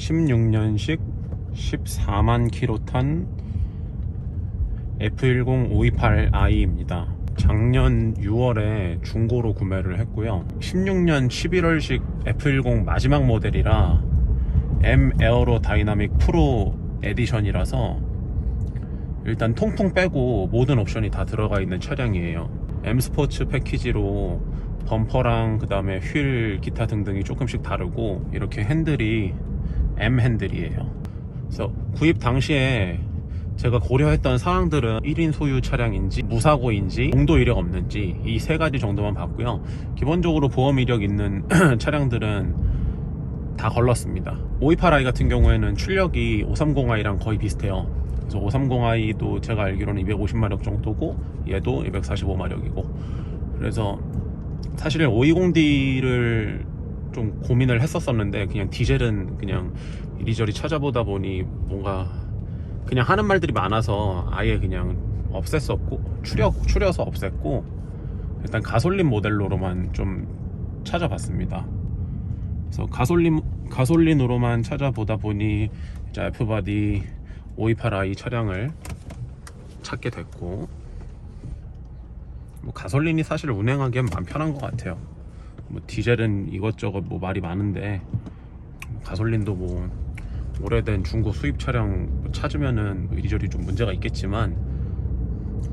16년식 14만 킬로 탄 F10 528i입니다. 작년 6월에 중고로 구매를 했고요. 16년 11월식 F10 마지막 모델이라 M 에어로 다이나믹 프로 에디션이라서 일단 통풍 빼고 모든 옵션이 다 들어가 있는 차량이에요. M 스포츠 패키지로 범퍼랑 그 다음에 휠 기타 등등이 조금씩 다르고, 이렇게 핸들이 M 핸들이에요. 그래서 구입 당시에 제가 고려했던 사항들은 1인 소유 차량인지 무사고인지 용도 이력 없는지 이 세 가지 정도만 봤고요. 기본적으로 보험 이력 있는 차량들은 다 걸렀습니다. 528i 같은 경우에는 출력이 530i랑 거의 비슷해요. 그래서 530i도 제가 알기로는 250마력 정도고 얘도 245마력이고, 그래서 사실 520D를 좀 고민을 했었었는데 그냥 디젤은 그냥 이리저리 찾아보다 보니 뭔가 그냥 하는 말들이 많아서 아예 그냥 없앴었고, 추려서 없앴고, 일단 가솔린 모델로만 좀 찾아봤습니다. 그래서 가솔린으로만 찾아보다 보니 이제 F바디 528i 차량을 찾게 됐고, 뭐 가솔린이 사실 운행하기엔 마음 편한 것 같아요. 뭐 디젤은 이것저것 뭐 말이 많은데 가솔린도 뭐 오래된 중고 수입 차량 찾으면은 뭐 이리저리 좀 문제가 있겠지만,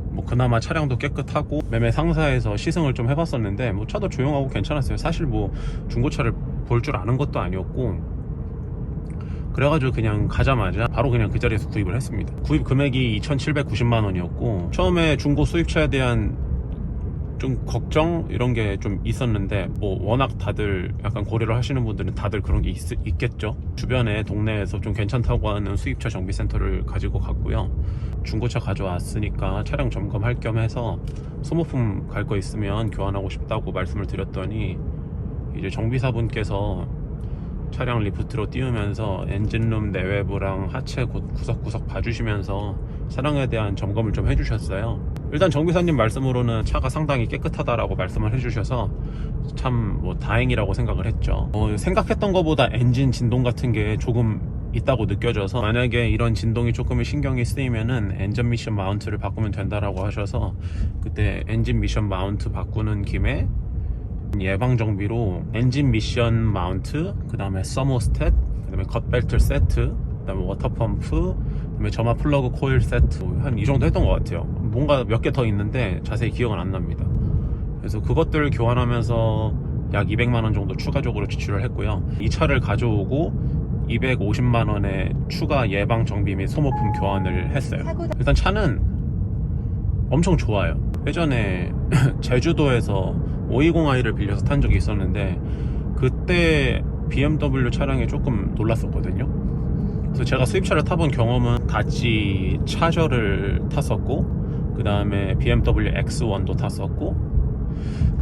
뭐 그나마 차량도 깨끗하고 매매 상사에서 시승을 좀 해봤었는데 뭐 차도 조용하고 괜찮았어요. 사실 뭐 중고차를 볼 줄 아는 것도 아니었고, 그래가지고 그냥 가자마자 바로 그냥 그 자리에서 구입을 했습니다. 구입 금액이 2,790만 원이었고, 처음에 중고 수입차에 대한 좀 걱정 이런 게 좀 있었는데, 뭐 워낙 다들 약간 고려를 하시는 분들은 다들 그런 게 있겠죠. 주변에 동네에서 좀 괜찮다고 하는 수입차 정비센터를 가지고 갔고요. 중고차 가져왔으니까 차량 점검할 겸 해서 소모품 갈 거 있으면 교환하고 싶다고 말씀을 드렸더니, 이제 정비사분께서 차량 리프트로 띄우면서 엔진룸 내외부랑 하체 구석구석 봐주시면서 차량에 대한 점검을 좀 해주셨어요. 일단 정비사님 말씀으로는 차가 상당히 깨끗하다라고 말씀을 해주셔서 참 뭐 다행이라고 생각을 했죠. 생각했던 것보다 엔진 진동 같은 게 조금 있다고 느껴져서, 만약에 이런 진동이 조금 신경이 쓰이면은 엔진 미션 마운트를 바꾸면 된다라고 하셔서, 그때 엔진 미션 마운트 바꾸는 김에 예방 정비로 엔진 미션 마운트, 그 다음에 서모스탯, 그 다음에 겉벨트 세트, 그 다음에 워터펌프, 그 다음에 점화 플러그 코일 세트, 한 이 정도 했던 것 같아요. 뭔가 몇 개 더 있는데 자세히 기억은 안 납니다. 그래서 그것들 교환하면서 약 200만원 정도 추가적으로 지출을 했고요. 이 차를 가져오고 250만원의 추가 예방 정비 및 소모품 교환을 했어요. 일단 차는 엄청 좋아요. 예전에 제주도에서 520i를 빌려서 탄 적이 있었는데, 그때 BMW 차량에 조금 놀랐었거든요. 그래서 제가 수입차를 타본 경험은 다치 차저를 탔었고, 그 다음에 BMW X1도 탔었고,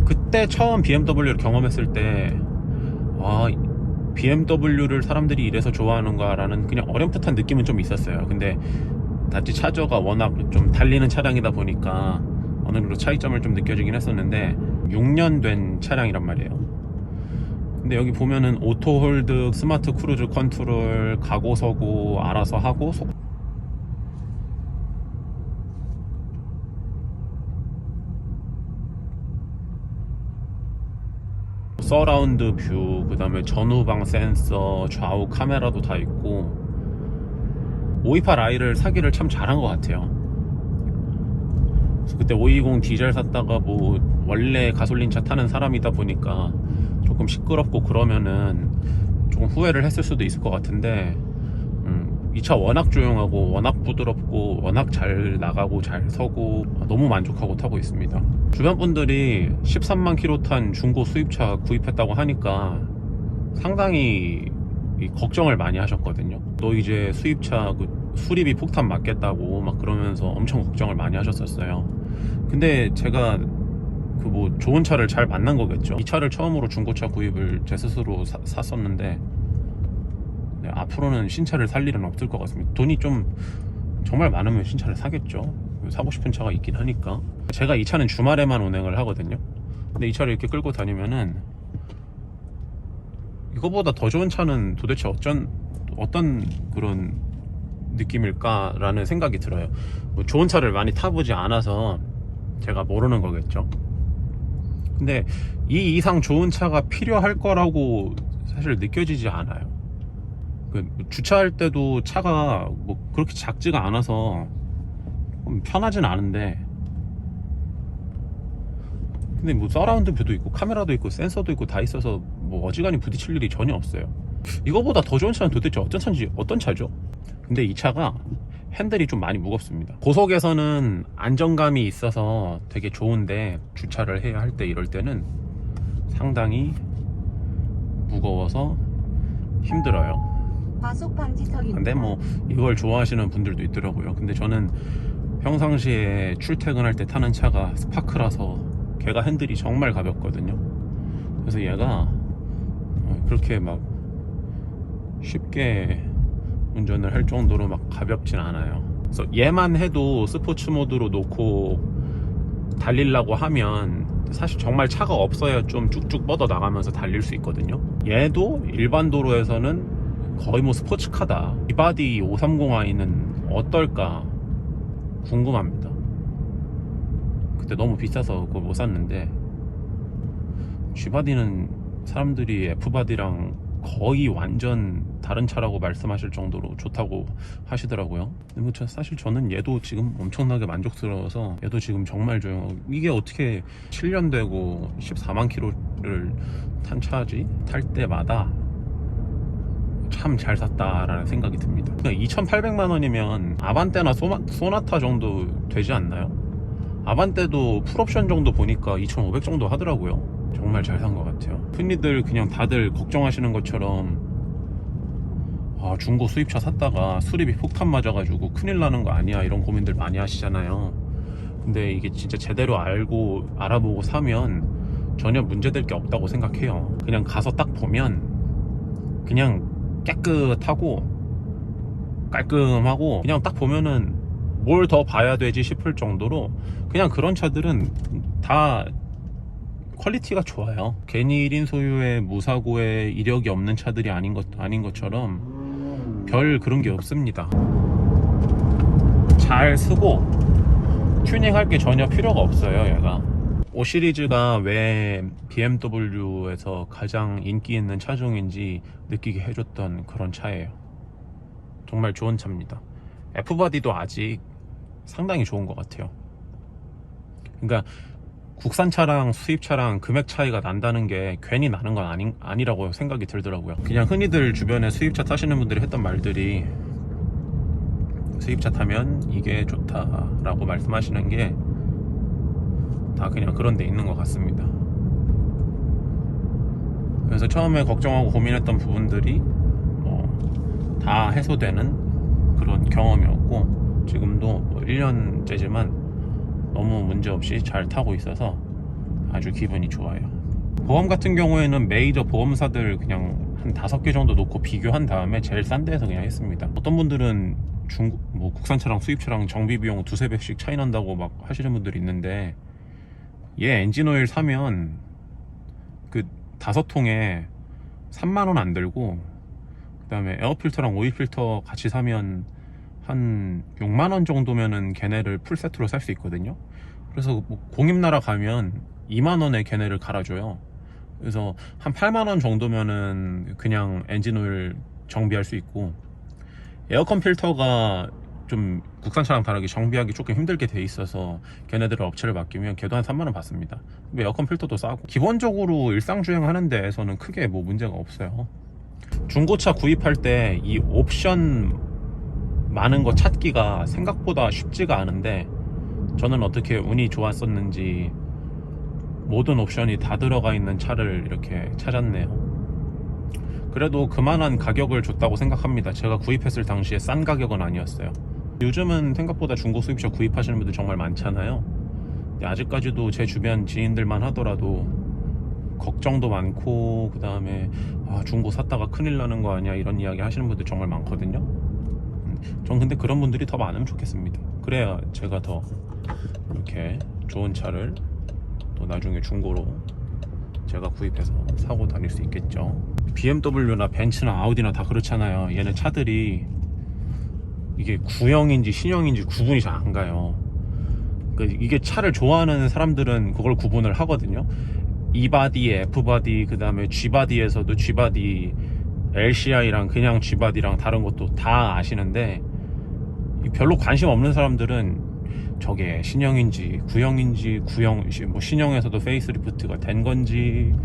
그때 처음 BMW를 경험했을 때 BMW를 사람들이 이래서 좋아하는가 라는 그냥 어렴풋한 느낌은 좀 있었어요. 근데 다치 차저가 워낙 좀 달리는 차량이다 보니까 어느 정도 차이점을 좀 느껴지긴 했었는데, 6년 된 차량이란 말이에요. 근데 여기 보면은 오토홀드, 스마트 크루즈 컨트롤, 가고 서고 알아서 하고, 서라운드 뷰, 그 다음에 전후방 센서, 좌우 카메라도 다 있고, 528i를 사기를 참 잘한 것 같아요. 그래서 그때 520 디젤 샀다가 뭐 원래 가솔린 차 타는 사람이다 보니까 조금 시끄럽고 그러면은 조금 후회를 했을 수도 있을 것 같은데, 이 차 워낙 조용하고 워낙 부드럽고 워낙 잘 나가고 잘 서고 너무 만족하고 타고 있습니다. 주변 분들이 13만 킬로 탄 중고 수입차 구입했다고 하니까 상당히 걱정을 많이 하셨거든요. 너 이제 수입차 그 수리비 폭탄 맞겠다고 막 그러면서 엄청 걱정을 많이 하셨었어요. 근데 제가 그 뭐 좋은 차를 잘 만난 거겠죠. 이 차를 처음으로 중고차 구입을 제 스스로 샀었는데, 네, 앞으로는 신차를 살 일은 없을 것 같습니다. 돈이 좀 정말 많으면 신차를 사겠죠. 사고 싶은 차가 있긴 하니까. 제가 이 차는 주말에만 운행을 하거든요. 근데 이 차를 이렇게 끌고 다니면은 이거보다 더 좋은 차는 도대체 어떤 그런 느낌일까라는 생각이 들어요. 뭐 좋은 차를 많이 타보지 않아서 제가 모르는 거겠죠. 근데 이 이상 좋은 차가 필요할 거라고 사실 느껴지지 않아요. 주차할 때도 차가 뭐 그렇게 작지가 않아서 편하진 않은데, 근데 뭐 서라운드 뷰도 있고 카메라도 있고 센서도 있고 다 있어서 뭐 어지간히 부딪힐 일이 전혀 없어요. 이거보다 더 좋은 차는 도대체 어떤 차죠? 근데 이 차가 핸들이 좀 많이 무겁습니다. 고속에서는 안정감이 있어서 되게 좋은데 주차를 해야 할 때 이럴 때는 상당히 무거워서 힘들어요. 과속 방지턱입니다. 근데 뭐 이걸 좋아하시는 분들도 있더라고요. 근데 저는 평상시에 출퇴근할 때 타는 차가 스파크라서 걔가 핸들이 정말 가볍거든요. 그래서 얘가 그렇게 막 쉽게 운전을 할 정도로 막 가볍진 않아요. 그래서 얘만 해도 스포츠 모드로 놓고 달리려고 하면 사실 정말 차가 없어야 좀 쭉쭉 뻗어 나가면서 달릴 수 있거든요. 얘도 일반 도로에서는 거의 뭐 스포츠카다. G바디 530i는 어떨까 궁금합니다. 그때 너무 비싸서 그거 못 샀는데, G바디는 사람들이 F바디랑 거의 완전 다른 차라고 말씀하실 정도로 좋다고 하시더라고요. 근데 뭐 사실 저는 얘도 지금 엄청나게 만족스러워서 얘도 지금 정말 좋아요. 이게 어떻게 7년 되고 14만 킬로를 탄 차지? 탈 때마다 참 잘 샀다라는 생각이 듭니다. 2,800만 원이면 아반떼나 소나타 정도 되지 않나요? 아반떼도 풀옵션 정도 보니까 2,500 정도 하더라고요. 정말 잘 산 것 같아요. 흔히들 그냥 다들 걱정하시는 것처럼 중고 수입차 샀다가 수리비 폭탄 맞아가지고 큰일 나는 거 아니야 이런 고민들 많이 하시잖아요. 근데 이게 진짜 제대로 알아보고 사면 전혀 문제될 게 없다고 생각해요. 그냥 가서 딱 보면 그냥 깨끗하고 깔끔하고, 그냥 딱 보면은 뭘 더 봐야 되지 싶을 정도로 그냥 그런 차들은 다 퀄리티가 좋아요. 괜히 1인 소유의 무사고에 이력이 없는 차들이 아닌 것처럼 별 그런 게 없습니다. 잘 쓰고 튜닝할 게 전혀 필요가 없어요. 얘가 5 시리즈가 왜 BMW에서 가장 인기 있는 차종인지 느끼게 해줬던 그런 차예요. 정말 좋은 차입니다. F바디도 아직 상당히 좋은 것 같아요. 그러니까 국산차랑 수입차랑 금액 차이가 난다는 게 괜히 나는 건 아니라고 생각이 들더라고요. 그냥 흔히들 주변에 수입차 타시는 분들이 했던 말들이, 수입차 타면 이게 좋다라고 말씀하시는 게 다 그냥 그런 데 있는 것 같습니다. 그래서 처음에 걱정하고 고민했던 부분들이 다 해소되는 그런 경험이었고, 지금도 1년째지만 너무 문제없이 잘 타고 있어서 아주 기분이 좋아요. 보험 같은 경우에는 메이저 보험사들 그냥 한 5개 정도 놓고 비교한 다음에 제일 싼 데에서 그냥 했습니다. 어떤 분들은 뭐 국산차랑 수입차랑 정비 비용 2~3배씩 차이 난다고 막 하시는 분들이 있는데, 얘 엔진오일 사면 그 5통에 3만원 안 들고, 그 다음에 에어필터랑 오일필터 같이 사면 한 6만원 정도면은 걔네를 풀세트로 살 수 있거든요. 그래서 뭐 공임나라 가면 2만원에 걔네를 갈아줘요. 그래서 한 8만원 정도면은 그냥 엔진오일 정비할 수 있고, 에어컨 필터가 좀 국산차랑 다르게 정비하기 조금 힘들게 돼 있어서 걔네들을 업체를 맡기면 걔도 한 3만원 받습니다. 에어컨 필터도 싸고, 기본적으로 일상주행 하는 데에서는 크게 뭐 문제가 없어요. 중고차 구입할 때 이 옵션 많은 거 찾기가 생각보다 쉽지가 않은데, 저는 어떻게 운이 좋았었는지 모든 옵션이 다 들어가 있는 차를 이렇게 찾았네요. 그래도 그만한 가격을 줬다고 생각합니다. 제가 구입했을 당시에 싼 가격은 아니었어요. 요즘은 생각보다 중고 수입차 구입하시는 분들 정말 많잖아요. 근데 아직까지도 제 주변 지인들만 하더라도 걱정도 많고, 그 다음에 중고 샀다가 큰일 나는 거 아니야 이런 이야기 하시는 분들 정말 많거든요. 전 근데 그런 분들이 더 많으면 좋겠습니다. 그래야 제가 더 이렇게 좋은 차를 또 나중에 중고로 제가 구입해서 사고 다닐 수 있겠죠. BMW나 벤츠나 아우디나 다 그렇잖아요. 얘네 차들이 이게 구형인지 신형인지 구분이 잘 안 가요. 그러니까 이게 차를 좋아하는 사람들은 그걸 구분을 하거든요. E바디, F바디, 그 다음에 G바디에서도 G바디, LCI랑 그냥 G바디랑 다른 것도 다 아시는데, 별로 관심 없는 사람들은 저게 신형인지 구형인지, 뭐 신형에서도 페이스리프트가 된 건지,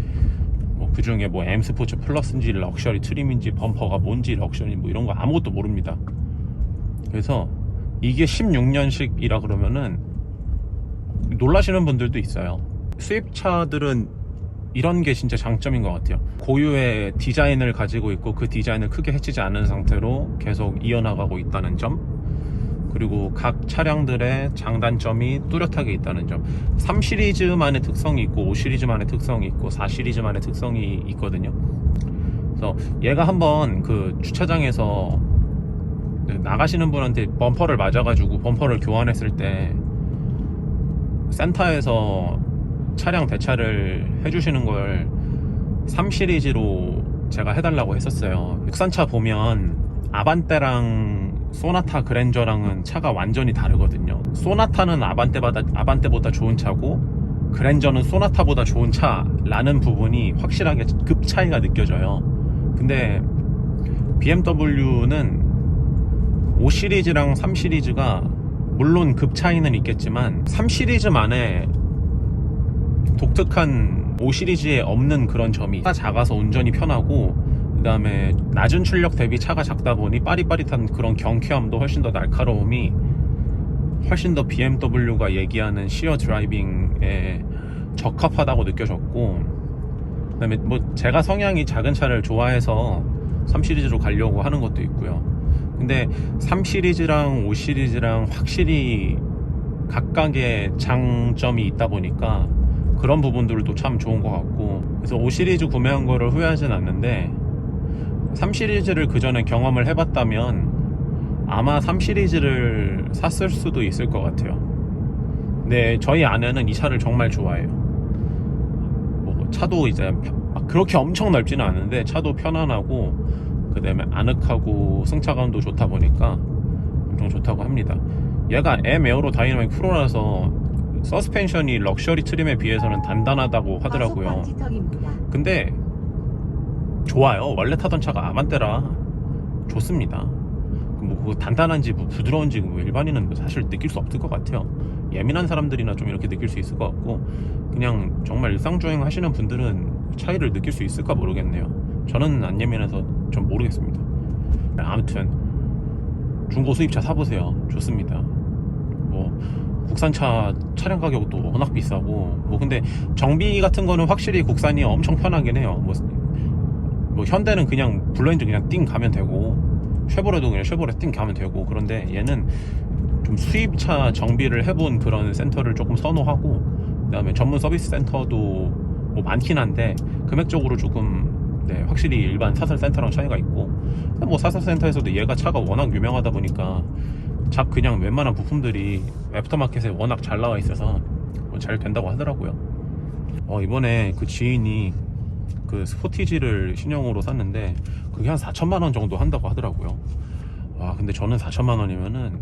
뭐 그 중에 뭐 M 스포츠 플러스인지 럭셔리 트림인지 범퍼가 뭔지 럭셔리 뭐 이런 거 아무것도 모릅니다. 그래서 이게 16년식이라 그러면은 놀라시는 분들도 있어요. 수입차들은 이런 게 진짜 장점인 것 같아요. 고유의 디자인을 가지고 있고 그 디자인을 크게 해치지 않은 상태로 계속 이어나가고 있다는 점, 그리고 각 차량들의 장단점이 뚜렷하게 있다는 점. 3시리즈만의 특성이 있고 5시리즈만의 특성이 있고 4시리즈만의 특성이 있거든요. 그래서 얘가 한번 그 주차장에서 나가시는 분한테 범퍼를 맞아가지고 범퍼를 교환했을 때 센터에서 차량 대차를 해주시는 걸 3시리즈로 제가 해달라고 했었어요. 국산차 보면 아반떼랑 소나타 그랜저랑은 차가 완전히 다르거든요. 소나타는 아반떼보다 좋은 차고 그랜저는 소나타보다 좋은 차라는 부분이 확실하게 급 차이가 느껴져요. 근데 BMW는 5시리즈랑 3시리즈가 물론 급 차이는 있겠지만 3시리즈만의 독특한 5시리즈에 없는 그런 점이, 차가 작아서 운전이 편하고 그 다음에 낮은 출력 대비 차가 작다 보니 빠릿빠릿한 그런 경쾌함도 훨씬 더 날카로움이 훨씬 더 BMW가 얘기하는 시어 드라이빙에 적합하다고 느껴졌고, 그 다음에 뭐 제가 성향이 작은 차를 좋아해서 3시리즈로 가려고 하는 것도 있고요. 근데 3시리즈랑 5시리즈랑 확실히 각각의 장점이 있다 보니까 그런 부분들도 참 좋은 것 같고, 그래서 5시리즈 구매한 거를 후회하진 않는데 3시리즈를 그 전에 경험을 해봤다면 아마 3시리즈를 샀을 수도 있을 것 같아요. 근데 저희 아내는 이 차를 정말 좋아해요. 뭐 차도 이제 그렇게 엄청 넓지는 않은데 차도 편안하고 그 다음에 아늑하고 승차감도 좋다 보니까 엄청 좋다고 합니다. 얘가 M 에어로 다이나믹 프로라서 서스펜션이 럭셔리 트림에 비해서는 단단하다고 하더라고요. 근데 좋아요. 원래 타던 차가 아반떼라 좋습니다. 뭐 그거 단단한지 뭐 부드러운지 뭐 일반인은 뭐 사실 느낄 수 없을 것 같아요. 예민한 사람들이나 좀 이렇게 느낄 수 있을 것 같고, 그냥 정말 일상주행 하시는 분들은 차이를 느낄 수 있을까 모르겠네요. 저는 안 예민해서 좀 모르겠습니다. 아무튼 중고 수입차 사보세요. 좋습니다. 뭐 국산차 차량 가격도 워낙 비싸고, 뭐 근데 정비 같은 거는 확실히 국산이 엄청 편하긴 해요. 뭐 현대는 그냥 블루엔진 그냥 띵 가면 되고, 쉐보레도 그냥 쉐보레 띵 가면 되고, 그런데 얘는 좀 수입차 정비를 해본 그런 센터를 조금 선호하고, 그 다음에 전문 서비스 센터도 뭐 많긴 한데 금액적으로 조금 확실히 일반 사설 센터랑 차이가 있고, 뭐 사설 센터에서도 얘가 차가 워낙 유명하다 보니까 그냥 웬만한 부품들이 애프터마켓에 워낙 잘 나와 있어서 뭐 잘 된다고 하더라고요. 이번에 그 지인이 그 스포티지를 신형으로 샀는데 그게 한 4천만원 정도 한다고 하더라고요. 와, 근데 저는 4천만원이면은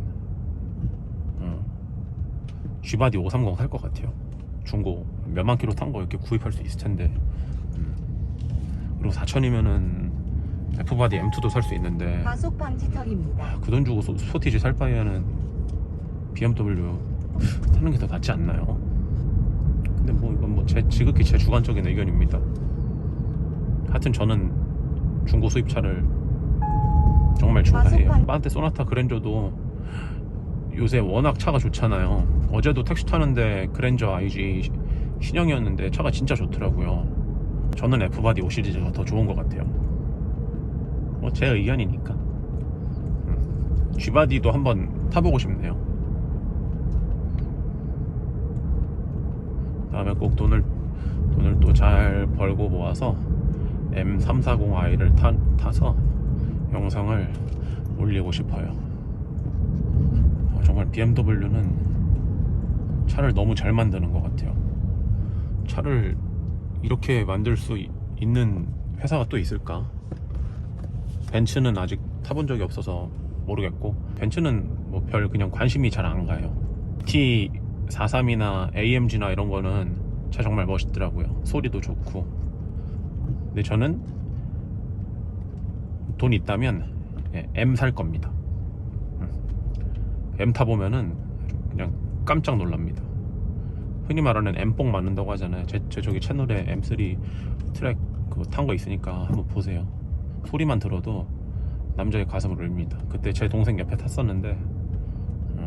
G바디 530 살 것 같아요. 중고 몇만 킬로 탄 거 이렇게 구입할 수 있을 텐데. 그리고 4천이면은 F바디 M2도 살 수 있는데, 과속 방지턱입니다. 그 돈 주고 스포티지 살 바에는 BMW 타는 게 더 낫지 않나요? 근데 뭐 이건 뭐 지극히 제 주관적인 의견입니다. 하여튼 저는 중고 수입차를 정말 좋아해요. 빠한테 소나타 그랜저도 요새 워낙 차가 좋잖아요. 어제도 택시 타는데 그랜저 IG 신형이었는데 차가 진짜 좋더라고요. 저는 F바디 5시리즈가 더 좋은 것 같아요. 뭐 제 의견이니까. G바디도 한번 타보고 싶네요. 다음에 꼭 돈을 또 잘 벌고 모아서 M340i를 타서 영상을 올리고 싶어요. 정말 BMW는 차를 너무 잘 만드는 것 같아요. 차를 이렇게 만들 수 있는 회사가 또 있을까? 벤츠는 아직 타본 적이 없어서 모르겠고, 벤츠는 뭐 별 그냥 관심이 잘 안 가요. T43이나 AMG나 이런 거는 차 정말 멋있더라고요. 소리도 좋고. 근데 저는 돈 있다면 M 살 겁니다. M 타보면은 그냥 깜짝 놀랍니다. 흔히 말하는 M뽕 맞는다고 하잖아요. 제 저기 채널에 M3 트랙 그거 탄 거 있으니까 한번 보세요. 소리만 들어도 남자의 가슴을 울립니다. 그때 제 동생 옆에 탔었는데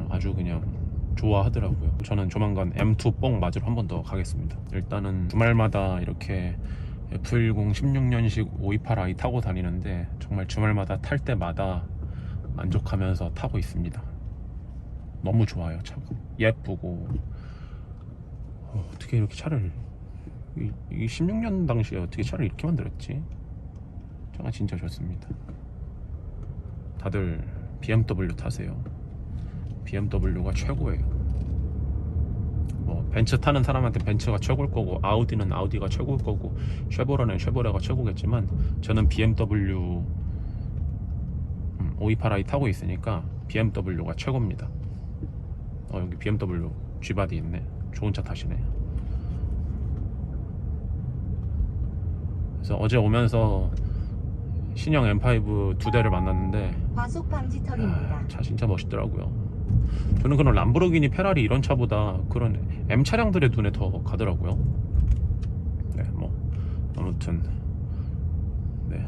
아주 그냥 좋아하더라고요. 저는 조만간 M2 뽕 맞으러 한 번 더 가겠습니다. 일단은 주말마다 이렇게 F10 16년식 528i 타고 다니는데 정말 주말마다 탈 때마다 만족하면서 타고 있습니다. 너무 좋아요. 차가 예쁘고. 어떻게 이렇게 차를 이 16년 당시에 어떻게 차를 이렇게 만들었지? 차가 진짜 좋습니다. 다들 BMW 타세요. BMW가 최고예요. 뭐 벤츠 타는 사람한테 벤츠가 최고일 거고, 아우디는 아우디가 최고일 거고, 쉐보레는 쉐보레가 최고겠지만 저는 BMW 528i 타고 있으니까 BMW가 최고입니다. 여기 BMW G바디 있네. 좋은 차 타시네. 그래서 어제 오면서 신형 M5 두 대를 만났는데 과속 방지턱입니다. 차 진짜 멋있더라고요. 저는 그런 람보르기니, 페라리 이런 차보다 그런 M 차량들의 눈에 더 가더라고요. 네, 뭐 아무튼 네.